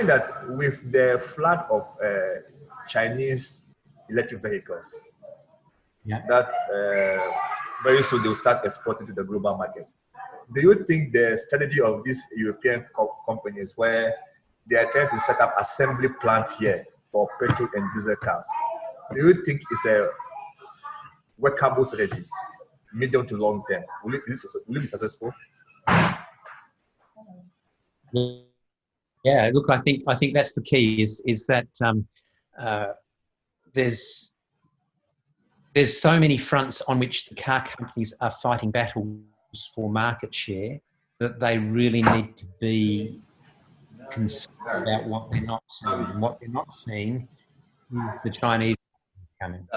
saying that with the flood of Chinese electric vehicles, that very soon they will start exporting to the global market. Do you think the strategy of these European companies, where they are trying to set up assembly plants here for petrol and diesel cars, do you think it's a workable strategy, medium to long term? Will it be successful? Yeah, look, I think that's the key. Is that there's so many fronts on which the car companies are fighting battles for market share that they really need to be concerned about what they're not seeing. And what they're not seeing is the Chinese coming.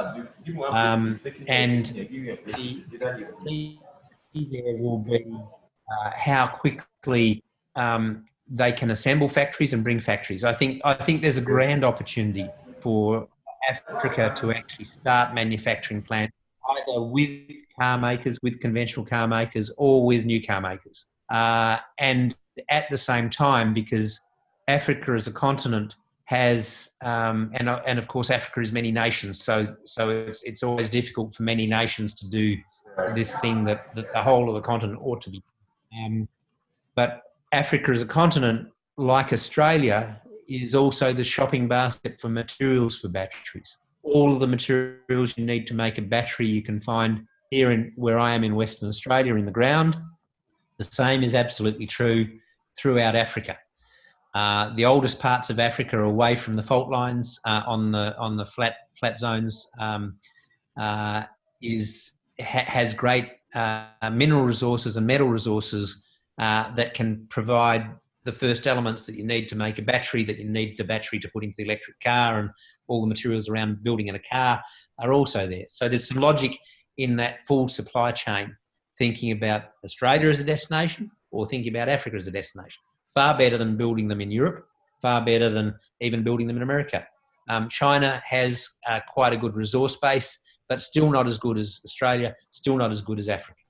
And the key there will be how quickly they can assemble factories and bring factories. I think there's a grand opportunity for Africa to actually start manufacturing plants either with car makers, with conventional car makers, or with new car makers. And at the same time, because Africa as a continent has, and of course Africa is many nations, so it's always difficult for many nations to do this thing that the whole of the continent ought to be. But Africa as a continent, like Australia, is also the shopping basket for materials for batteries. All of the materials you need to make a battery you can find here where I am in Western Australia in the ground. The same is absolutely true throughout Africa. The oldest parts of Africa are away from the fault lines on the flat zones. Has great mineral resources and metal resources that can provide the first elements that you need to make a battery, that you need the battery to put into the electric car, and all the materials around building in a car are also there. So there's some logic in that full supply chain, thinking about Australia as a destination or thinking about Africa as a destination. Far better than building them in Europe, far better than even building them in America. China has quite a good resource base, but still not as good as Australia, still not as good as Africa.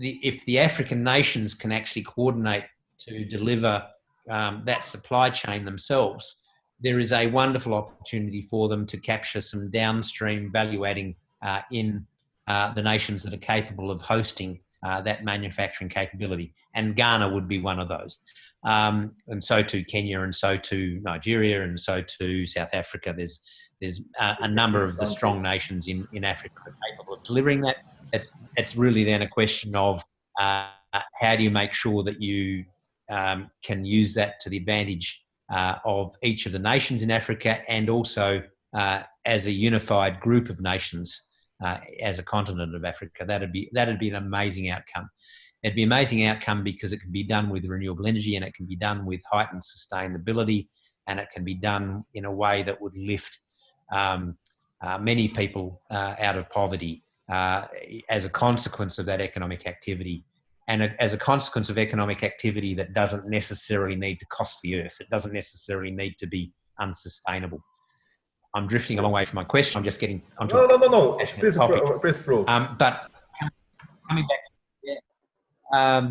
If the African nations can actually coordinate to deliver that supply chain themselves, there is a wonderful opportunity for them to capture some downstream value adding in the nations that are capable of hosting that manufacturing capability. And Ghana would be one of those. And so too Kenya, and so too Nigeria, and so too South Africa. There's a number of the strong nations in Africa that are capable of delivering that. It's really then a question of how do you make sure that you can use that to the advantage of each of the nations in Africa, and also as a unified group of nations as a continent of Africa. That'd be an amazing outcome. It'd be an amazing outcome because it can be done with renewable energy, and it can be done with heightened sustainability, and it can be done in a way that would lift many people out of poverty as a consequence of that economic activity, and as a consequence of economic activity that doesn't necessarily need to cost the earth. It doesn't necessarily need to be unsustainable. I'm drifting a long way from my question. I'm just getting onto no. Please, Prof. But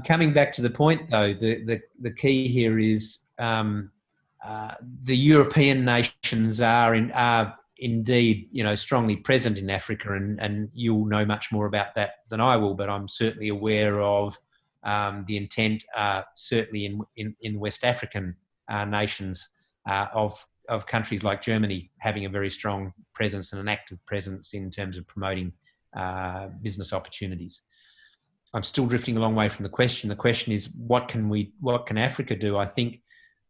coming back to the point, though, the key here is the European nations are indeed, strongly present in Africa, and you'll know much more about that than I will. But I'm certainly aware of the intent, certainly in West African nations, of countries like Germany having a very strong presence and an active presence in terms of promoting business opportunities. I'm still drifting a long way from the question. The question is, what can Africa do? I think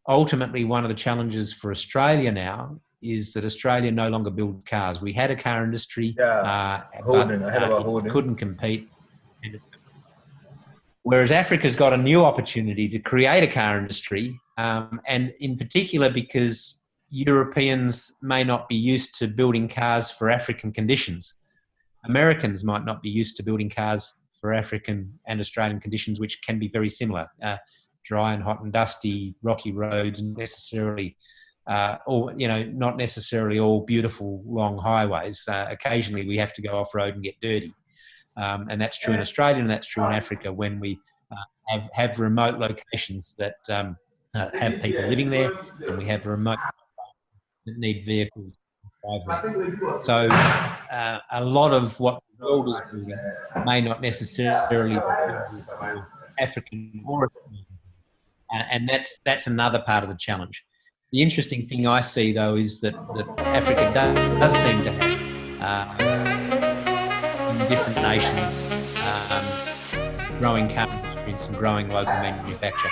ultimately one of the challenges for Australia now is that Australia no longer builds cars. We had a car industry, but it couldn't compete. Whereas Africa's got a new opportunity to create a car industry, and in particular because Europeans may not be used to building cars for African conditions. Americans might not be used to building cars for African and Australian conditions, which can be very similar. Dry and hot and dusty, rocky roads, necessarily, not necessarily all beautiful long highways. Occasionally we have to go off-road and get dirty. And that's true in Australia, and that's true in Africa when we have remote locations that have people living there, and we have remote that need vehicles to drive there. So a lot of what the world is building may not necessarily be buildable for African origin, and that's another part of the challenge. The interesting thing I see, though, is that Africa does seem to have, in different nations, growing car industry and some growing local manufacture.